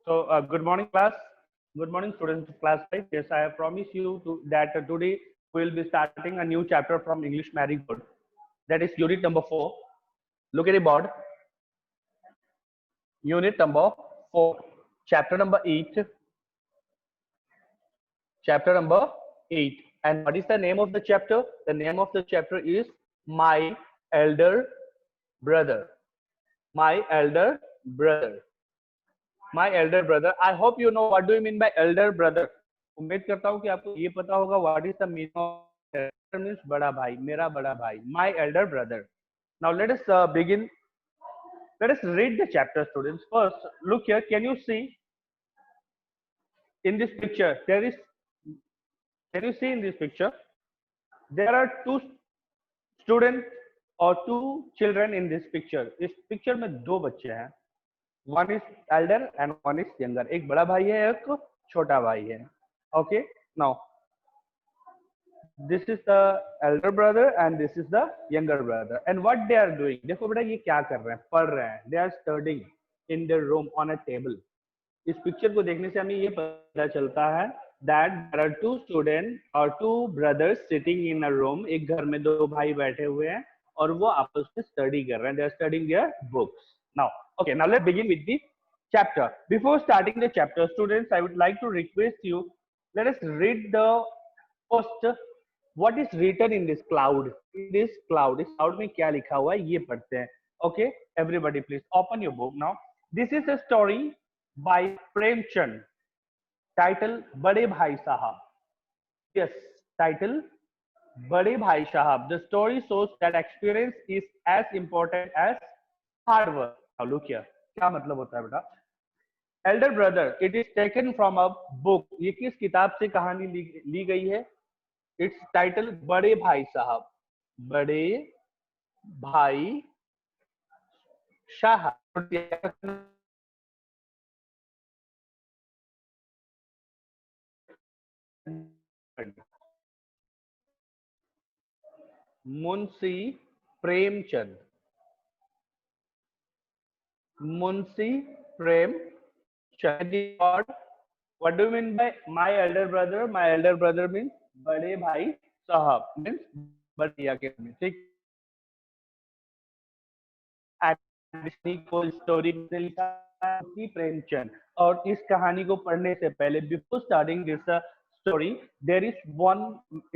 Good morning, class. Good morning, students of class 5. Yes, I have promised you that today we will be starting a new chapter from English Marigold. That is unit number 4. Look at the board. Unit number 4. Chapter number 8. Chapter number 8. And what is the name of the chapter? The name of the chapter is My Elder Brother. My Elder Brother. My elder brother. I hope you know what do you mean by elder brother. उम्मीद करता हूँ कि आपको ये पता होगा what is the meaning of elder means बड़ा भाई, मेरा बड़ा भाई. My elder brother. Now let us begin. Let us read the chapter, students. First, look here. Can you see in this picture? Can you see in this picture? There are two students or two children in this picture. इस picture में दो बच्चे हैं. One is elder and one is younger. एक बड़ा भाई है, एक छोटा भाई है. Okay. Now this is the elder brother and this is the younger brother. And what they are doing? देखो बेटा ये क्या कर रहे हैं? पढ़ रहे हैं. They are studying in their room on a table. इस पिक्चर को देखने से हमें ये पता चलता है that there are two students or two brothers sitting in a room. एक घर में दो भाई बैठे हुए हैं और वो आपस में स्टडी कर रहे हैं. They are studying their books. Now, okay. Now let's begin with the chapter. Before starting the chapter, students, I would like to request you. Let us read the first. What is written in this cloud? In this cloud, इस cloud में क्या लिखा हुआ है ये पढ़ते हैं. Okay, everybody, please open your book now. This is a story by Premchand. Title बड़े भाई साहब. Yes, title बड़े भाई साहब. The story shows that experience is as important as hard work. Now look here. क्या मतलब होता है बेटा? Elder brother. It is taken from a book. ये किस किताब से कहानी ली गई है? इट्स टाइटल बड़े भाई साहब. बड़े भाई साहब. Munshi Premchand. Munshi Premchand. What do you mean by my elder brother? My elder brother means बड़े भाई साहब means बड़े भैया के. ठीक. को स्टोरी लिखा प्रेमचंद. और इस कहानी को पढ़ने से पहले before starting this story there is one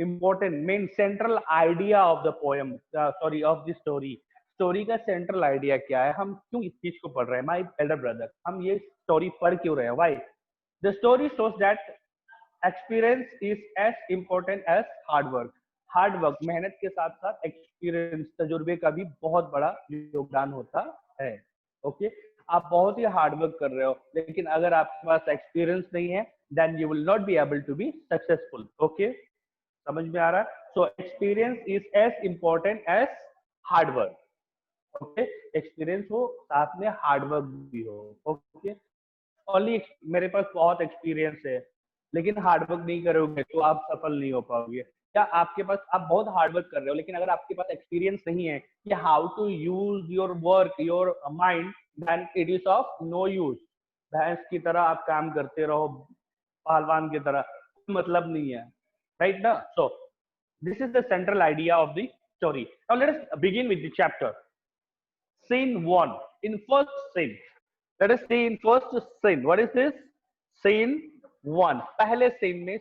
important main central idea of the poem. Sorry, of the story. Story का सेंट्रल आइडिया क्या है? हम क्यों इस चीज को पढ़ रहे हैं? My elder brother. हम ये स्टोरी पढ़ क्यों रहे हैं? Why? The story shows that experience is as important as hard work. Hard work, मेहनत के साथ साथ एक्सपीरियंस, तजुर्बे का भी बहुत बड़ा योगदान होता है. ओके. आप बहुत ही हार्ड वर्क कर रहे हो लेकिन अगर आपके पास एक्सपीरियंस नहीं है then you will not be able to be successful. Okay, समझ में आ रहा है? So experience is as important as hard work. Okay, experience हो साथ में हार्ड वर्क भी हो. ओके. ओनली मेरे पास बहुत एक्सपीरियंस है लेकिन हार्ड वर्क नहीं करोगे तो आप सफल नहीं हो पाओगे. या आपके पास, आप बहुत हार्ड वर्क कर रहे हो लेकिन अगर आपके पास एक्सपीरियंस नहीं है कि how to use your work, your mind, then it is of no use. भैंस की तरह आप काम करते रहो, पहलवान की तरह, मतलब नहीं है. राइट ना? So this is the central idea of the story. Now let us begin with the chapter. Scene 1. In first scene. Let us see in first scene. What is this? Scene 1. पहले scene में,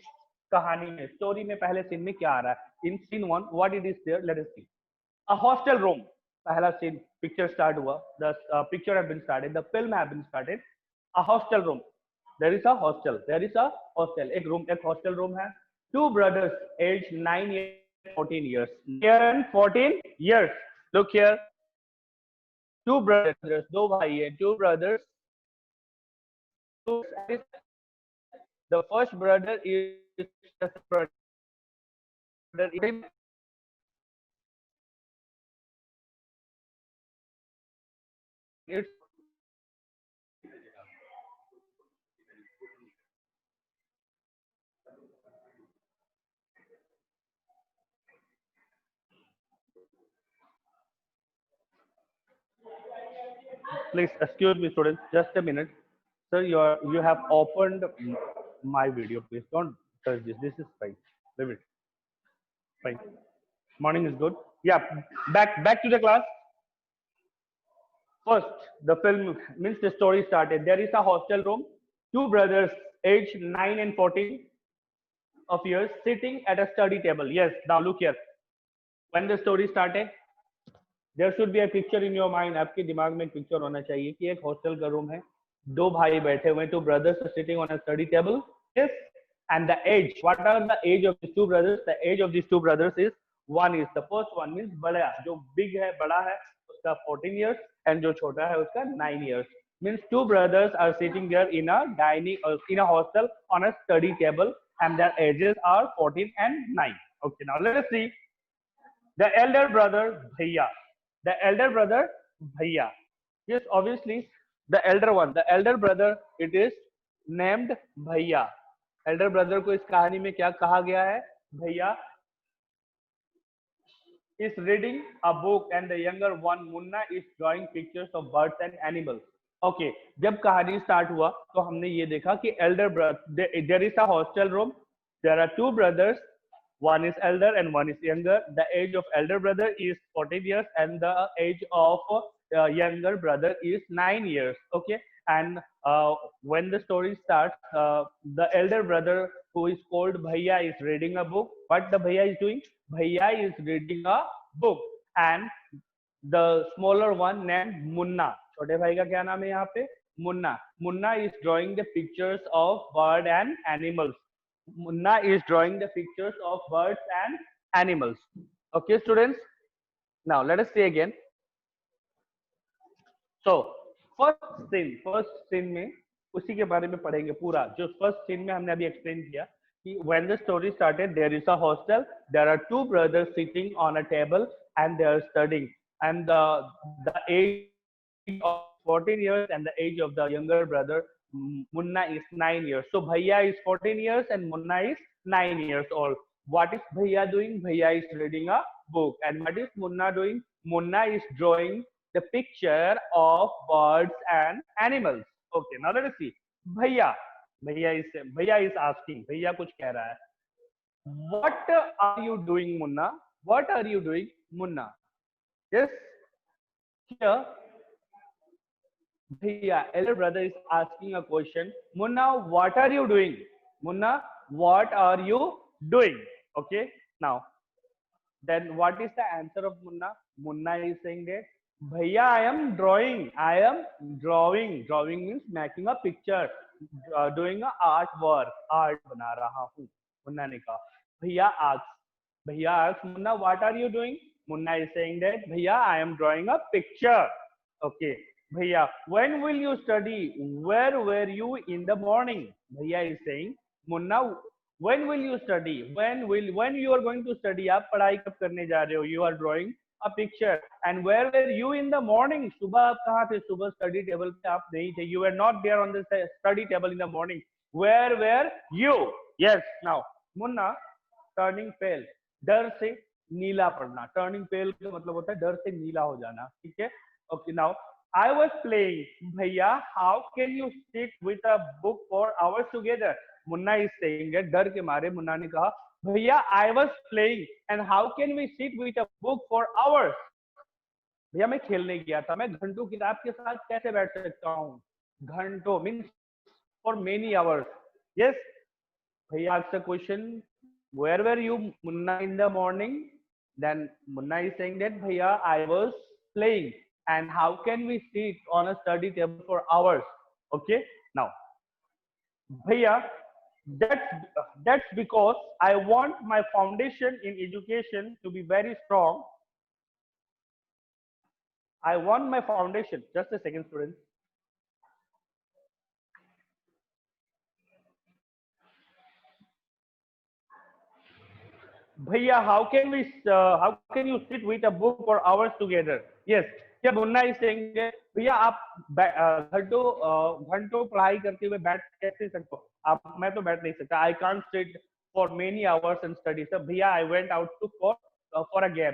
कहानी में, story में पहले scene में क्या आ रहा है? In scene 1, what it is there? Let us see. A hostel room. पहला scene, picture start हुआ. The picture have been started. The film have been started. A hostel room. There is a hostel. There is a hostel. एक room, एक hostel room है. Two brothers, aged 9 years, 14 years. 9 and 14 years. Look here. Two brothers, दो भाई हैं. Two brothers. The first brother is brother. It's please excuse me, students. Just a minute. Sir, you have opened my video. Please don't touch this. This is fine. Leave it. Fine. Morning is good. Yeah. Back to the class. First, the film means the story started. There is a hostel room. Two brothers, aged 9 and 14 of years, sitting at a study table. Yes. Now look here. When the story started, there should be a picture in your mind. आपके दिमाग में एक picture होना चाहिए कि एक hostel का room है, दो भाई बैठे हुए, two brothers are sitting on a study table. Yes. And the age, what are the age of this two brothers? The age of this two brothers is, one is the first one means बड़ा, जो big है, बड़ा है, उसका 14 years, and जो छोटा है उसका 9 years. means two brothers are sitting there in a dining in a hostel on a study table, and their ages are 14 and 9. Okay, now let us see the elder brother Bhaiya. The elder brother Bhaiya. Yes, obviously the elder one. The elder brother, it is named Bhaiya. Elder brother को इस कहानी में क्या कहा गया है? Bhaiya is reading a book and the younger one Munna is drawing pictures of birds and animals. Okay, जब कहानी स्टार्ट हुआ तो हमने ये देखा कि elder brother, there is a hostel room. There are two brothers. One is elder and one is younger. The age of elder brother is 14 years and the age of younger brother is 9 years. Okay, and when the story starts, the elder brother who is called Bhaiya is reading a book. What the Bhaiya is doing? Bhaiya is reading a book, and the smaller one named Munna. छोटे भाई का क्या नाम है यहाँ पे? Munna. Munna is drawing the pictures of bird and animals. Munna is drawing the pictures of birds and animals. Okay, students. Now let us see again. So first scene में उसी के बारे में पढ़ेंगे पूरा. जो first scene में हमने अभी explain किया कि when the story started, there is a hostel. There are two brothers sitting on a table and they are studying. And the age of 14 years and the age of the younger brother Munna is 9 years. So Bhaiya is 14 years and Munna is 9 years old. What is Bhaiya doing? Bhaiya is reading a book. And what is Munna doing? Munna is drawing the picture of birds and animals. Okay, now let us see. Bhaiya. Bhaiya is asking. Bhaiya kuch keh raha hai. What are you doing, Munna? What are you doing, Munna? Yes. Here, Bhaiya, elder brother is asking a question. Munna, what are you doing? Munna, what are you doing? Okay. Now, then what is the answer of Munna? Munna is saying that, Bhaiya, I am drawing. I am drawing. Drawing means making a picture, doing a artwork. Art बना रहा हूँ. Munna ने कहा. Bhaiya asks Munna, what are you doing? Munna is saying that, Bhaiya, I am drawing a picture. Okay. Bhaiya, when will you study? Where were you in the morning? Bhaiya is saying, Munna, when will you study? When you are going to study? आप पढ़ाई कब करने जा रहे हो? You are drawing a picture. And where were you in the morning? सुबह आप कहाँ थे? सुबह study table पे आप नहीं थे. You were not there on the study table in the morning. Where were you? Yes. Now, Munna turning pale. डर से नीला पड़ना. Turning pale का मतलब होता है डर से नीला हो जाना. ठीक है? Okay. Now, I was playing. Bhaiya, how can you sit with a book for hours together? Munna is saying that डर के मारे मुन्ना ने कहा, भैया, I was playing and how can we sit with a book for hours? भैया मैं खेलने गया था, मैं घंटों किताब के साथ कैसे बैठ सकता हूँ? घंटों means for many hours. Yes. Bhaiya asks a question. Where were you, Munna, in the morning? Then Munna is saying that, Bhaiya, I was playing. And how can we sit on a study table for hours? Okay. Now, Bhaiya, that's because I want my foundation in education to be very strong. I want my foundation. Just a second, students. Bhaiya, how can you sit with a book for hours together? Yes. क्या मुन्ना इस saying भैया आप घंटों पढ़ाई करते हुए बैठ कैसे सकते हो? आप मैं तो बैठ नहीं सकता. I can't sit for many hours and study. So भैया, I went out to for a game.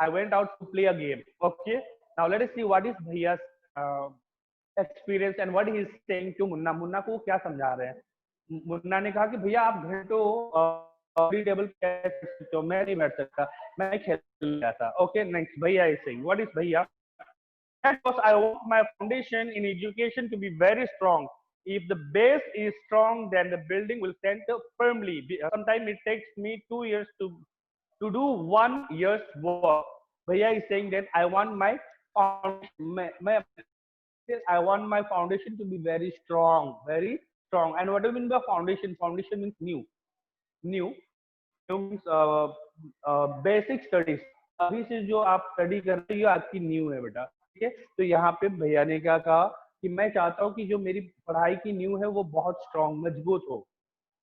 I went out to play a game. Okay. Now let us see what is Bhaiya's experience and what he is saying to Munna. Munna को क्या समझा रहे हैं? मुन्ना ने कहा कि भैया आप घंटों टेबल पे कैसे बैठ सकते हो, मैं नहीं बैठ सकता, मैं खेल रहा था. Okay, next भैया is saying, what is भैया? That was I want my foundation in education to be very strong. If the base is strong, then the building will stand firmly. Sometimes it takes me 2 years to do 1 year's work. Bhaiya is saying that I want my foundation, I want my foundation to be very strong, very strong. And what do you mean by foundation? Foundation means new. New means basic studies. अभी से जो आप study कर रहे हो आपकी new है बेटा, ठीक है. तो यहाँ पे भैया ने क्या कहा कि मैं चाहता हूँ कि जो मेरी पढ़ाई की न्यू है वो बहुत स्ट्रांग, मजबूत हो.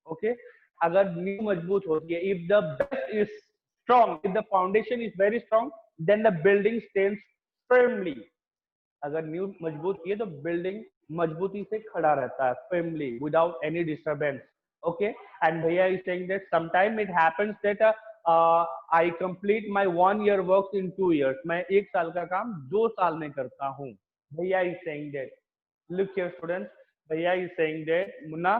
ओके, अगर न्यू मजबूत होती है, if the base is strong, if the foundation is very strong, then the building stands firmly. अगर न्यू मजबूत की है तो बिल्डिंग मजबूती से खड़ा रहता है, firmly, without any disturbance. Okay, and भैया is saying that sometime it happens that I complete my 1 year work in 2 years. मैं 1 साल का काम 2 साल में करता हूँ. भैया is saying that, look here students, भैया is saying that Munna,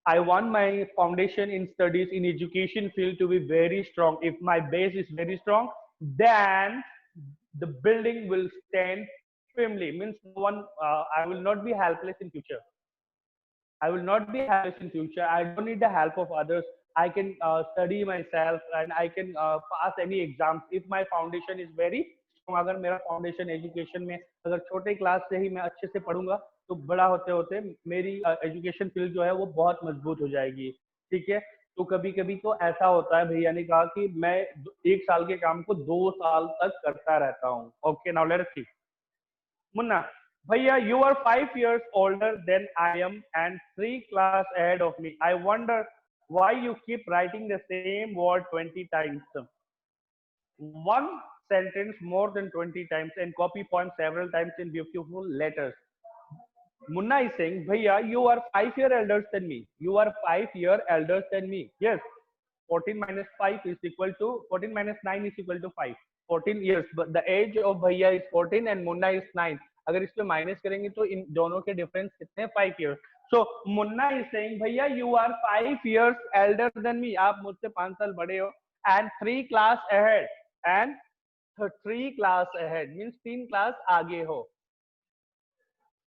I want my foundation in studies in education field to be very strong. If my base is very strong, then the building will stand firmly. Means no one, I will not be helpless in future. I will not be helpless in future. I don't need the help of others. I can study myself and I can pass any exams if my foundation is very strong. अगर मेरा foundation education में अगर छोटे class से ही मैं अच्छे से पढ़ूंगा तो बड़ा होते होते मेरी एजुकेशन फील्ड जो है वो बहुत मजबूत हो जाएगी. ठीक है. तो कभी कभी तो ऐसा होता है, भैया ने कहा कि मैं 1 साल के काम को 2 साल तक करता रहता हूँ. Okay, now let's C. Munna, Bhaiya, you are 5 years older than I am and 3 class ahead of me. I wonder why you keep writing the same word 20 times. One sentence more than 20 times and copy poems several times in beautiful letters. Munna is saying, Bhaiya, you are 5 years elder than me. You are 5 years elder than me. Yes, 14 minus 5 is equal to 14 minus 9 is equal to 5. 14 years, but the age of Bhaiya is 14 and Munna is 9. अगर इसमें minus करेंगे तो इन दोनों के difference कितने हैं? 5 years. So Munna is saying, भैया you are 5 years elder than me. आप मुझसे 5 साल बड़े हो and 3 class ahead and 3 class ahead means 3 class आगे हो.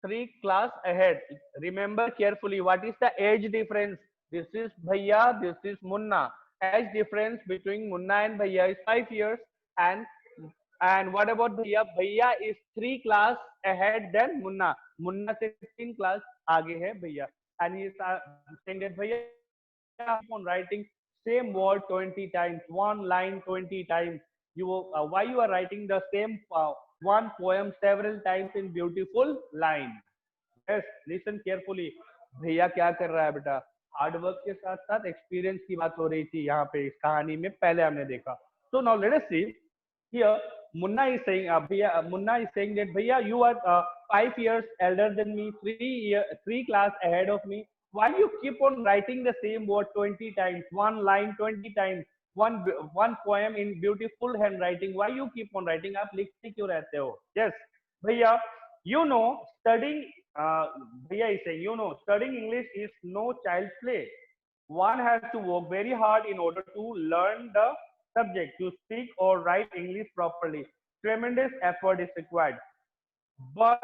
3 class ahead. Remember carefully what is the age difference. This is Bhaiya, this is Munna. Age difference between Munna and Bhaiya is 5 years. And what about Bhaiya? Bhaiya is 3 class ahead than Munna. Munna से 3 class आगे है Bhaiya. And he is saying that Bhaiya keep on writing same word 20 times, one line 20 times. Why you are writing the same one poem several times in beautiful line? Yes, listen carefully. भैया क्या कर रहा है बेटा? Hard work के साथ साथ experience की बात हो रही थी यहाँ पे इस कहानी में, पहले हमने देखा. So now let us see. Here Munna is saying, Munna is saying that Bhaiya, you are 5 years elder than me, 3 class ahead of me. Why you keep on writing the same word 20 times, one line 20 times, one poem in beautiful handwriting? Why you keep on writing? आप लिखते क्यों रहते हो? Yes, Bhaiya, you know studying. Bhaiya is saying, you know, studying English is no child's play. One has to work very hard in order to learn the subject, to speak or write English properly. Tremendous effort is required. But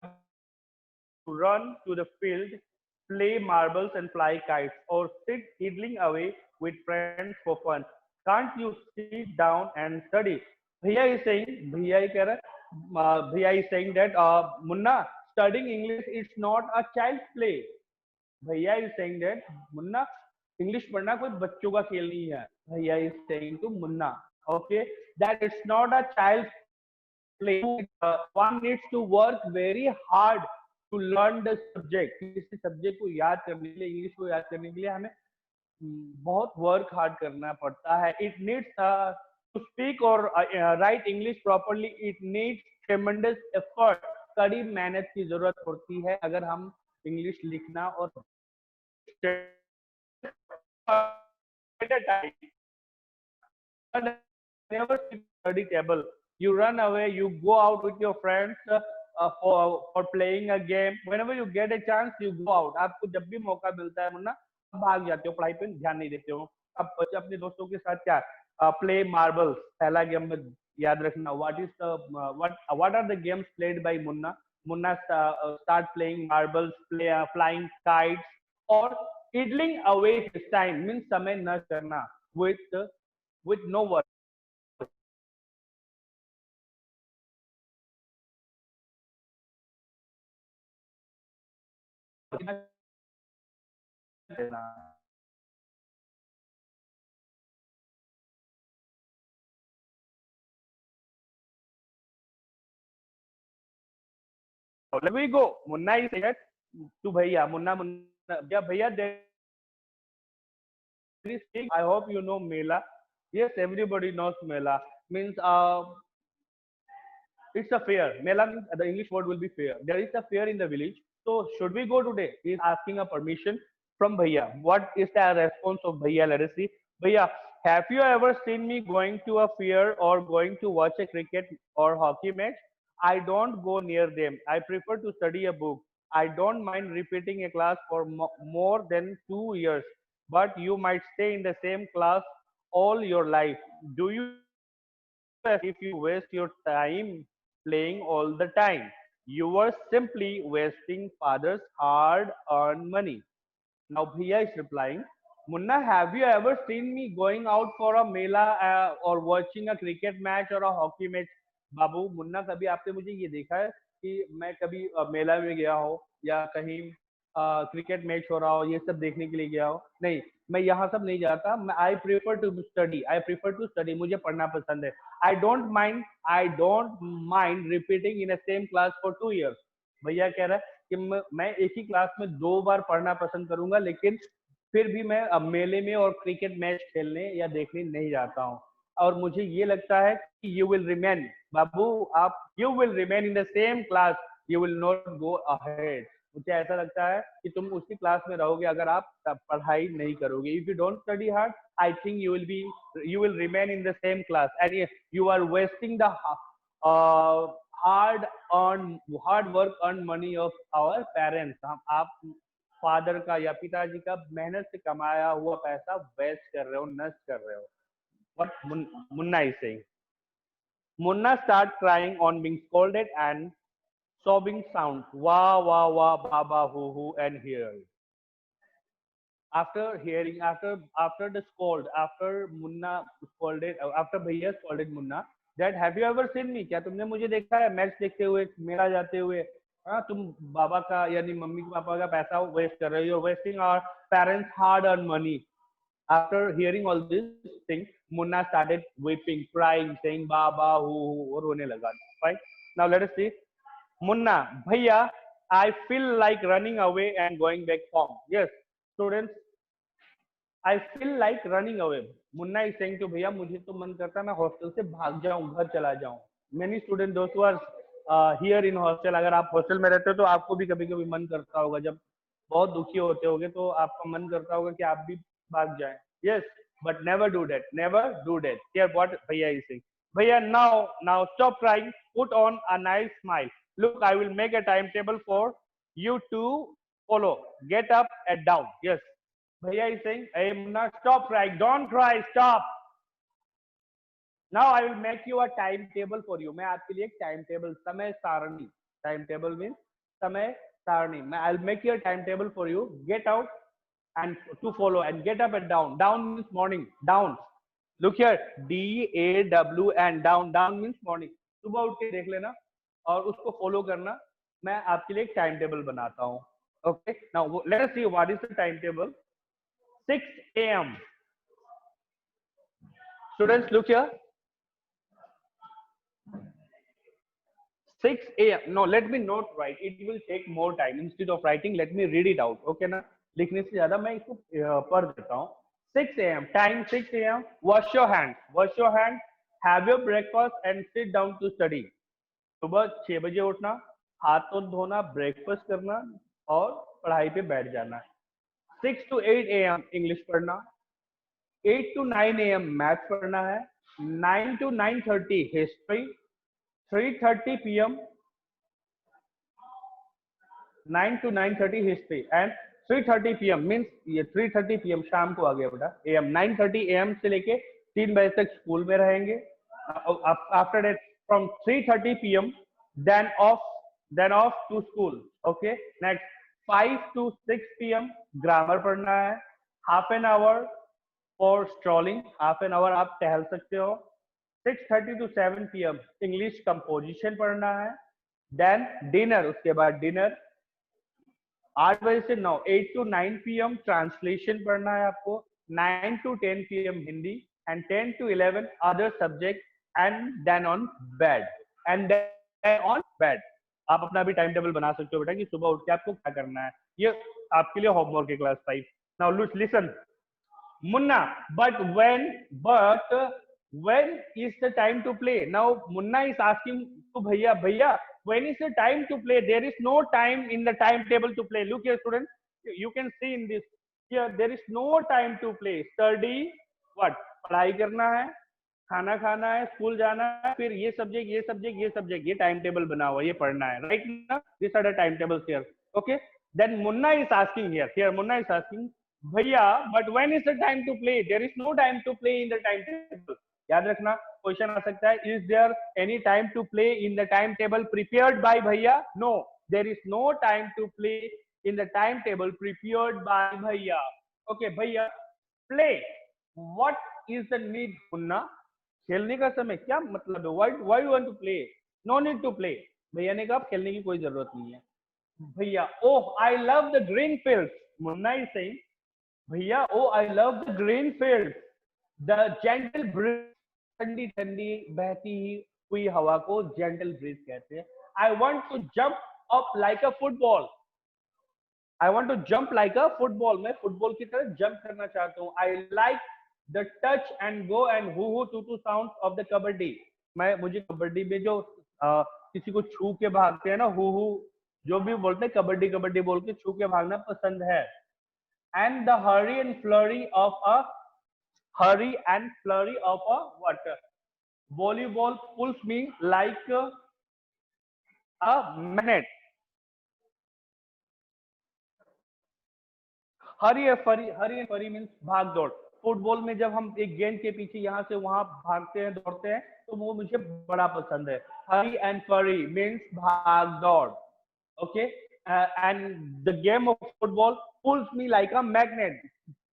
to run to the field, play marbles and fly kites, or sit idling away with friends for fun. Can't you sit down and study? Bhaiya is saying, Bhaiya is saying that Munna, studying English is not a child's play. Bhaiya is saying that Munna, English पढ़ना कोई बच्चों का खेल नहीं है. Bhaiya is saying to Munna, okay, that it's not a child's play. One needs to work very hard to learn the subject. किसी subject को याद करने के लिए, इंग्लिश को याद करने के लिए हमें बहुत वर्क हार्ड करना पड़ता है. It needs to speak or write English properly. It needs tremendous effort. कड़ी मेहनत की जरूरत पड़ती है अगर हम इंग्लिश लिखना और at a time. Never sit study table. You run away. You go out with your friends for playing a game. Whenever you get a chance, you go out. आपको जब भी मौका मिलता है मुन्ना, आप भाग जाते हो, पढ़ाई पे ध्यान नहीं देते हो. आप बच्चे अपने दोस्तों के साथ क्या प्ले मार्बल्स, पहला गेम में याद रखना. What are the games played by Munna? Munna start playing marbles, play flying kites, or idling away his time, means समय न करना with no work. Let me go. Munna is here to भैया. Munna या भैया, there is thing. I hope you know Mela. Yes, everybody knows Mela. Means it's a fair. Mela means the English word will be fair. There is a fair in the village. So should we go today? He is asking a permission from Bhaiya. What is the response of Bhaiya? Let us see. Bhaiya, have you ever seen me going to a fair or going to watch a cricket or hockey match? I don't go near them. I prefer to study a book. I don't mind repeating a class for more than 2 years. But you might stay in the same class all your life. Do you if you waste your time playing all the time? You are simply wasting father's hard earned money. Now Bhaiya is replying, Munna, have you ever seen me going out for a mela or watching a cricket match or a hockey match? बाबू मुन्ना, कभी आपने मुझे ये देखा है कि मैं कभी मेला में गया हो या कहीं क्रिकेट मैच हो रहा हो, ये सब देखने के लिए गया हो? नहीं, मैं यहाँ सब नहीं जाता. I prefer to study. I prefer to study. मुझे पढ़ना पसंद है. I don't mind repeating in a same class for 2 years. भैया कह रहा है कि मैं एक ही क्लास में 2 बार पढ़ना पसंद करूंगा, लेकिन फिर भी मैं अब मेले में और क्रिकेट मैच खेलने या देखने नहीं जाता हूँ. और मुझे ये लगता है कि यू विल रिमेन, बाबू आप, you will remain in the same class, you will not go ahead. मुझे ऐसा लगता है कि तुम उसी क्लास में रहोगे अगर आप पढ़ाई नहीं करोगे. If you don't study hard, I think you will remain in the same class and you are wasting the hard earn hard work earn money of our parents. हम आप फादर का या पिताजी का मेहनत से कमाया हुआ पैसा वेस्ट कर रहे हो, नष्ट कर रहे हो. What Munna is saying. Munna start crying on being scolded and sobbing sounds. Wah wah wah, baba hoo hoo, and here. After the scold, after Munna scolded, after Bhaiya scolded Munna, that have you ever seen me? क्या तुमने मुझे देखा है match देखते हुए, मेला जाते हुए? हाँ, तुम बाबा का यानी मम्मी पापा का पैसा वेस्ट कर रहे हो. Wasting our parents hard earn money. After hearing all these things, Munna started weeping, crying, saying "Baba, hoo," और रोने लगा. Right? Now let us see. Munna, Bhaiya, I feel like running away and going back home. Yes, students, I feel like running away. Munna is saying to Bhaiya, मुझे तो मन करता है मैं hostel से भाग जाऊं, घर चला जाऊं. Many students, those who are here in hostel, अगर आप हॉस्टल में रहते हो तो आपको भी कभी कभी मन करता होगा, जब बहुत दुखी होते होगे तो आपका मन करता होगा कि आप भी भाग जाएं. Yes, but never do that. Never do that. Here what Bhaiya is saying. Bhaiya, now stop crying. Put on a nice smile. Look, I will make a timetable for you to follow. Get up and down. Yes. Bhaiya is saying, hey Munna, stop crying. Don't cry. Stop. Now I will make you a timetable for you. मैं आपके लिए एक timetable, समय सारणी. Timetable means समय सारणी. I'll make you a timetable for you. Get out and to follow and get up and down. Down means morning. Down. Look here. DAW and down. Down means morning. सुबह उठ के देख लेना और उसको follow करना. मैं आपके लिए एक timetable बनाता हूँ. Okay. Now let us see what is the timetable. 6 a.m. Students, look here. 6 a.m. No, let me not write. It will take more time. Instead of writing, let me read it out. Okay ना? लिखने से ज्यादा मैं इसको पढ़ देता हूँ. 6 a.m. Time 6 a.m. Wash your hands. Wash your hands. Have your breakfast and sit down to study. सुबह 6 बजे उठना, हाथ तो धोना, ब्रेकफास्ट करना और पढ़ाई पे बैठ जाना. 6 to 8 a.m. इंग्लिश पढ़ना. 8 to 9 a.m. मैथ पढ़ना है. 9 to 9:30 history. 3:30 p.m. 9 to 9:30 history and 3:30 PM means ये 3:30 PM शाम को आ गया बेटा AM 9:30 AM से लेके 3 बजे तक स्कूल में रहेंगे. After that from 3:30 PM then off to school. Okay, next 5 to 6 PM grammar पढ़ना है. Half an hour for strolling, half an hour आप टहल सकते हो. 6:30 to 7 PM इंग्लिश कंपोजिशन पढ़ना है. देन डिनर, उसके बाद डिनर 8 बजे से 9 8 to 9 PM ट्रांसलेशन पढ़ना है आपको. 9 to 10 PM Hindi and 10 to 11 other subject and then on bed आप अपना भी टाइम टेबल बना सकते हो बेटा कि सुबह उठ के आपको क्या करना है. ये आपके लिए होमवर्क है class 5. Now listen Munna, but when is the time to play? Now Munna is asking to bhaiya, when is the time to play? There is no time in the timetable to play. Look here students, you can see in this here there is no time to play. Study what? पढ़ाई करना है, खाना खाना है, school जाना है, फिर ये सब्जेक्ट ये टाइम टेबल बना हुआ, ये पढ़ना है. राइट ना? This are the time tables here. Okay, then Munna is asking here Munna is asking भैया, but when is the time to play? There is no time to play in the time table. याद रखना question आ सकता है, is there any time to play in the time table prepared by भैया? No, there is no time to play in the time table prepared by भैया. Okay भैया, play, what is the need? Munna, खेलने का समय क्या मतलब है? Why you want to play? No need to play. भैया ने कहा खेलने की कोई जरूरत नहीं है. भैया, oh I love the green field. Munna is saying भैया, oh I love the green field, the gentle breeze, ठंडी ठंडी बहती हुई हवा को जेंटल ब्रीज कहते हैं. I want to jump up like a football. I want to jump like a football, मैं फुटबॉल की तरह जंप करना चाहता हूँ. I like the touch and go and hu tu sound of the kabaddi. मुझे कबड्डी में जो किसी को छू के भागते हैं ना, हु जो भी बोलते हैं कबड्डी कबड्डी बोल के छू के भागना पसंद है. And the Hari and flurry of a what? Volleyball pulls me like a magnet. Hari and फरी मीन्स भाग दौड़. फुटबॉल में जब हम एक गेंद के पीछे यहाँ से वहां भागते हैं, दौड़ते हैं, तो वो मुझे बड़ा पसंद है. हरी एंड फरी मीन्स भाग दौड़. Okay, and the game of football pulls me like a magnet.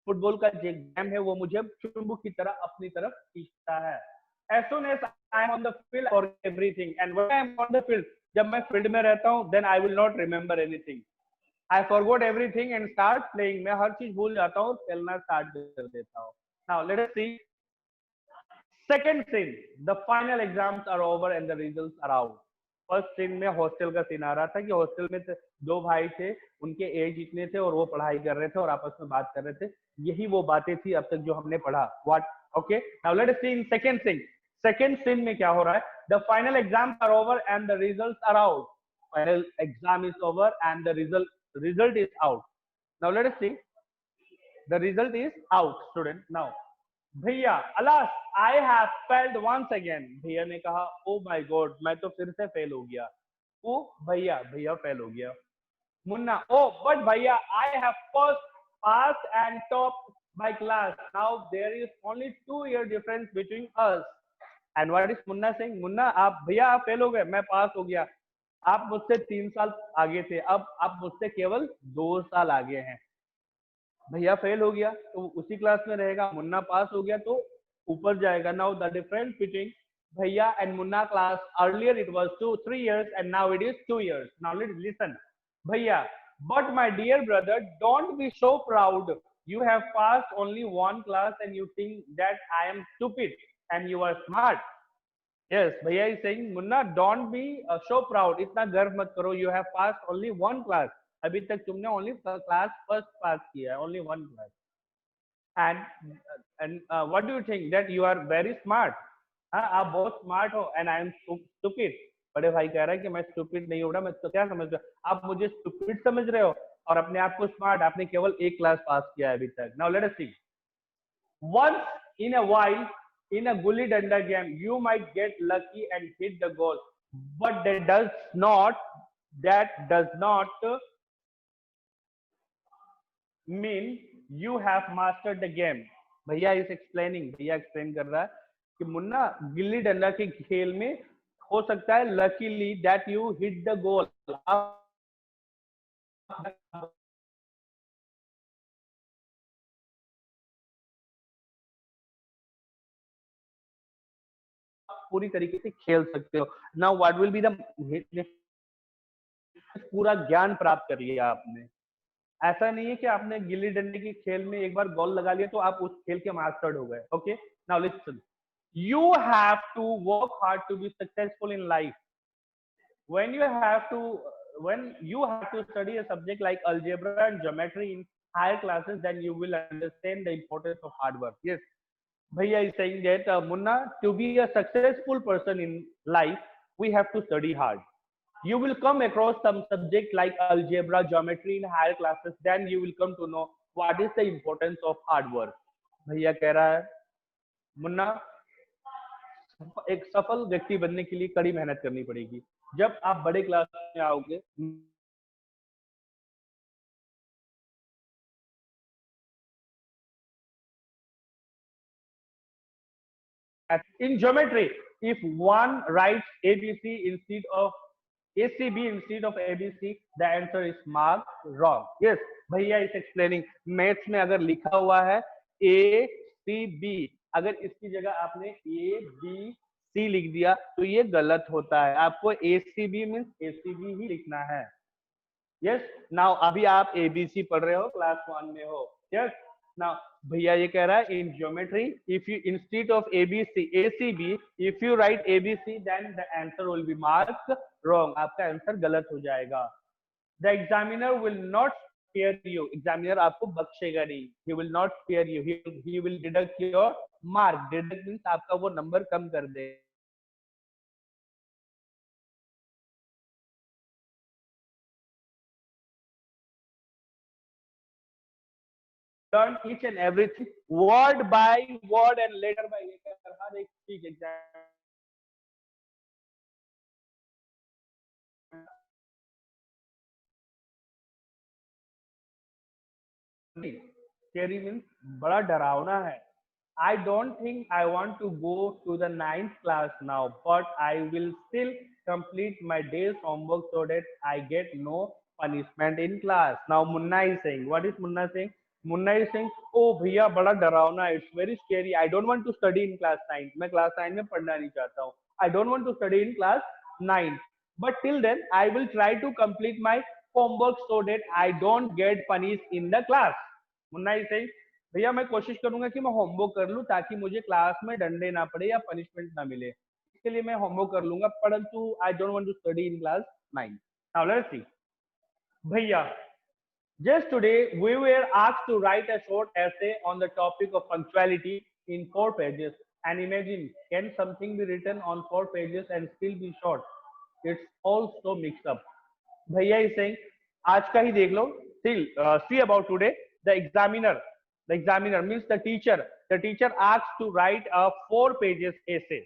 Football का जो गेम है वो मुझे चुंबक की तरह अपनी तरफ खींचता है. As soon as I am on the field for everything, and when I am on the field, जब मैं फील्ड में रहता हूँ, then I will not remember anything. I forgot everything and start playing. मैं हर चीज भूल जाता हूँ, खेलना स्टार्ट कर देता हूँ. Now let us see second scene. The final exams are over and the results are out. First scene में हॉस्टल का सीन आ रहा था कि हॉस्टल में दो भाई थे, उनके एज इतने थे और वो पढ़ाई कर रहे थे और आपस में बात कर रहे थे. यही वो बातें थी अब तक जो हमने पढ़ा. What? Okay, now let us see in second scene. Second scene में क्या हो रहा है? The final exams are over and the results are out. Final exam is over and the result is out. Now let us see the result is out. Student, now भैया, alas I have failed once again. भैया ने कहा, oh my God, मैं तो फिर से fail हो गया. ओ भैया फेल हो गया. मुन्ना, ओ बट भैया, I have first pass and top my class. Now there is only 2 year difference between us. And what is Munna saying? Munna, भैया आप फेल हो गए, मैं पास हो गया. आप मुझसे 3 साल आगे थे, अब आप मुझसे केवल 2 साल आगे हैं. भैया फेल हो गया तो उसी क्लास में रहेगा, मुन्ना पास हो गया तो ऊपर जाएगा. नाउ द डिफरेंस बिटवीन भैया and Munna class, earlier it was 3 years and now it is 2 years. Now let's listen. भैया, but my dear brother, don't be so proud. You have passed only one class and you think that I am stupid and you are smart. Yes, भैया is saying, Munna, don't be so proud. इतना गर्व मत करो. You have passed only one class. अभी तक तुमने only class first pass किया है, only one class. And what do you think? That you are very smart. हाँ, आप बहुत स्मार्ट हो एंड आई एम स्टूपिड. बड़े भाई कह रहा है कि मैं स्टूपिड नहीं हो रहा. मैं तो क्या समझ रहा हूँ? आप मुझे स्टूपिड समझ रहे हो और अपने आप को स्मार्ट. आपने केवल एक क्लास पास किया है अभी तक. Now let us see. Once in a while in a gully danda game you might get lucky and hit the goal, but that does not mean you have mastered the game. भैया is explaining, भैया explain कर रहा है कि मुन्ना गिल्ली डंडा के खेल में हो सकता है luckily that you hit the goal, आप पूरी तरीके से खेल सकते हो। Now what will be the, पूरा ज्ञान प्राप्त कर लिया आपने। ऐसा नहीं है कि आपने गिल्ली डंडे के खेल में एक बार गोल लगा लिया तो आप उस खेल के मास्टर्ड हो गए। Okay, now listen, you have to work hard to be successful in life. When you have to, when you have to study a subject like algebra and geometry in higher classes, then you will understand the importance of hard work. Yes, bhaiya is saying that Munna, to be a successful person in life, we have to study hard. You will come across some subject like algebra, geometry in higher classes, then you will come to know what is the importance of hard work. भैया कह रहा है मुन्ना, एक सफल व्यक्ति बनने के लिए कड़ी मेहनत करनी पड़ेगी। जब आप बड़े क्लास में आओगे, in geometry, if one writes ABC instead of ACB instead of ABC, the answer is marked wrong. Yes, भैया is explaining. मैथ्स में अगर लिखा हुआ है ACB, अगर इसकी जगह आपने ABC लिख दिया तो ये गलत होता है। आपको ACB मीन्स ACB ही लिखना है। यस, नाउ अभी आप एबीसी पढ़ रहे हो, क्लास 1 में हो। यस, नाउ भैया ये कह रहा है in geometry if you instead of ABC ACB, if you write ABC then the answer will be marked wrong, आपका आंसर गलत हो जाएगा। The examiner will not spare you, examiner आपको बख्शेगा नहीं। He will not spare you, he will deduct your mark. Deduct means आपका वो number कम कर दे। learn each and everything word by word and letter by letter, हर एक चीज exam scary means बड़ा डरावना है। I don't think I want to go to the 9th class now, but I will still complete my day's homework so that I get no punishment in class. Now Munna is saying, what is Munna saying? Munna is saying, oh भैया बड़ा डरावना, it's very scary. I don't want to study in class 9. मैं class 9 में पढ़ना नहीं चाहता हूँ। I don't want to study in class 9. But till then, I will try to complete my homework so that I don't get punished in the class. Munna is saying, भैया मैं कोशिश करूंगा कि मैं होमवर्क कर लूं ताकि मुझे क्लास में डंडे ना पड़े या पनिशमेंट ना मिले, इसके लिए मैं होमवर्क कर लूंगा, परंतु I don't want to study in class 9। Now let's see भैया, just today we were asked to write a short essay on the topic of punctuality in 4 pages, and imagine, can something be written on 4 pages and still be short? It's all so mixed up. भैया is saying, आज का ही देख लो। still see about today, the examiner, the examiner means the teacher asks to write a 4 pages essay,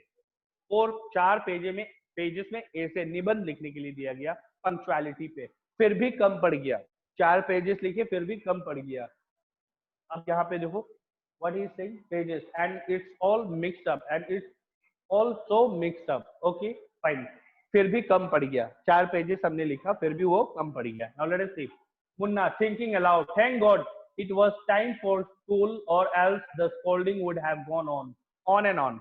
4 pages में ऐसे निबंध लिखने के लिए दिया गया पंक्चुअलिटी पे, फिर भी कम पड़ गया। 4 पेजेस लिखे फिर भी कम पड़ गया। अब यहाँ पे देखो what he is saying, pages and it's all mixed up and it's also mixed up. Okay, fine, फिर भी कम पड़ गया। 4 पेजेस हमने लिखा फिर भी वो कम पड़ गया। Now let us see. Munna thinking aloud, thank God it was time for school or else the scolding would have gone on and on.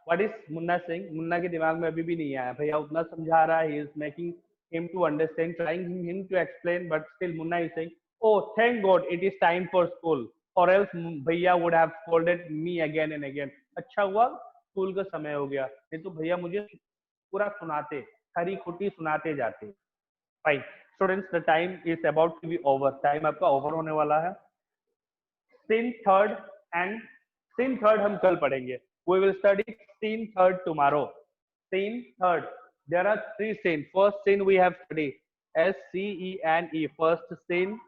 What is Munna saying? Munna के दिमाग में अभी भी नहीं आया। भैया उतना समझा रहा है, he is making him to understand, trying him to explain, but still Munna is saying, oh thank God it is time for school or else भैया would have scolded me again and again. अच्छा हुआ school का समय हो गया, नहीं तो भैया मुझे पूरा सुनाते, खरी खुटी सुनाते जाते। Fine students, the time is about to be over, time आपका ओवर होने वाला है। Scene third and scene third हम कल पढ़ेंगे। We will study scene third tomorrow. Scene third, there are 3 scene. First scene we have study SCENE, first scene,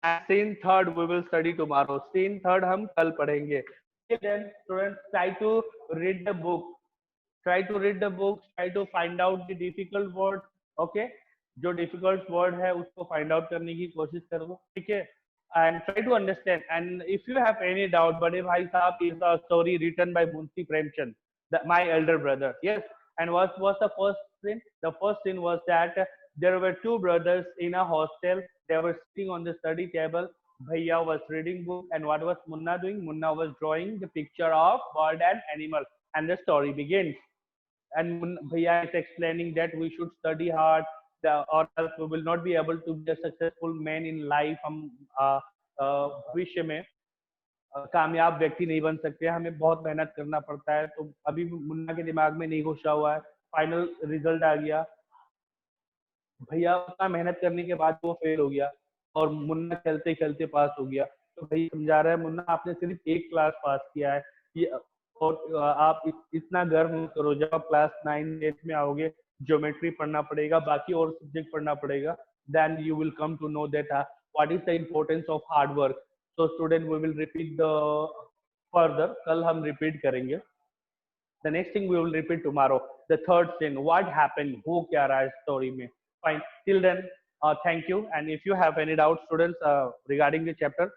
and scene third we will study tomorrow. Scene third हम कल पढ़ेंगे। Then students try to read the book, try to read the books, try to find out the difficult words. Okay, जो difficult word है उसको find out करने की कोशिश करो, ठीक है, and try to understand. And if you have any doubt, Bade Bhai Sahab is a story written by Munshi Premchand, my elder brother. Yes, and what was the first scene? The first scene was that there were two brothers in a hostel. They were sitting on the study table. Bhaiya was reading book, and what was Munna doing? Munna was drawing the picture of bird and animal, and the story begins. And Bhaiya is explaining that we should study hard, or else we will not be able to be a successful man in life. हम भविष्य में कामयाब व्यक्ति नहीं बन सकते, हमें बहुत मेहनत करना पड़ता है। तो अभी मुन्ना के दिमाग में नहीं घुसा हुआ है, फाइनल रिजल्ट आ गया, भैया उतना मेहनत करने के बाद वो फेल हो गया और मुन्ना खेलते खेलते पास हो गया। तो भैया समझा रहा है, मुन्ना आपने सिर्फ एक क्लास पास किया है, ये और आप इतना गर्व मत करो, जब आप क्लास 9 8 में आओगे ज्योमेट्री पढ़ना पड़ेगा, बाकी और सब्जेक्ट पढ़ना पड़ेगा, then you will come to know that what is the importance of hard work. So student, we will repeat the further, कल हम रिपीट करेंगे। The next thing we will repeat tomorrow. The third scene, what happened, हो क्या रहा है story में. Fine. Till then, thank you. And if you have any doubts, students, regarding the chapter,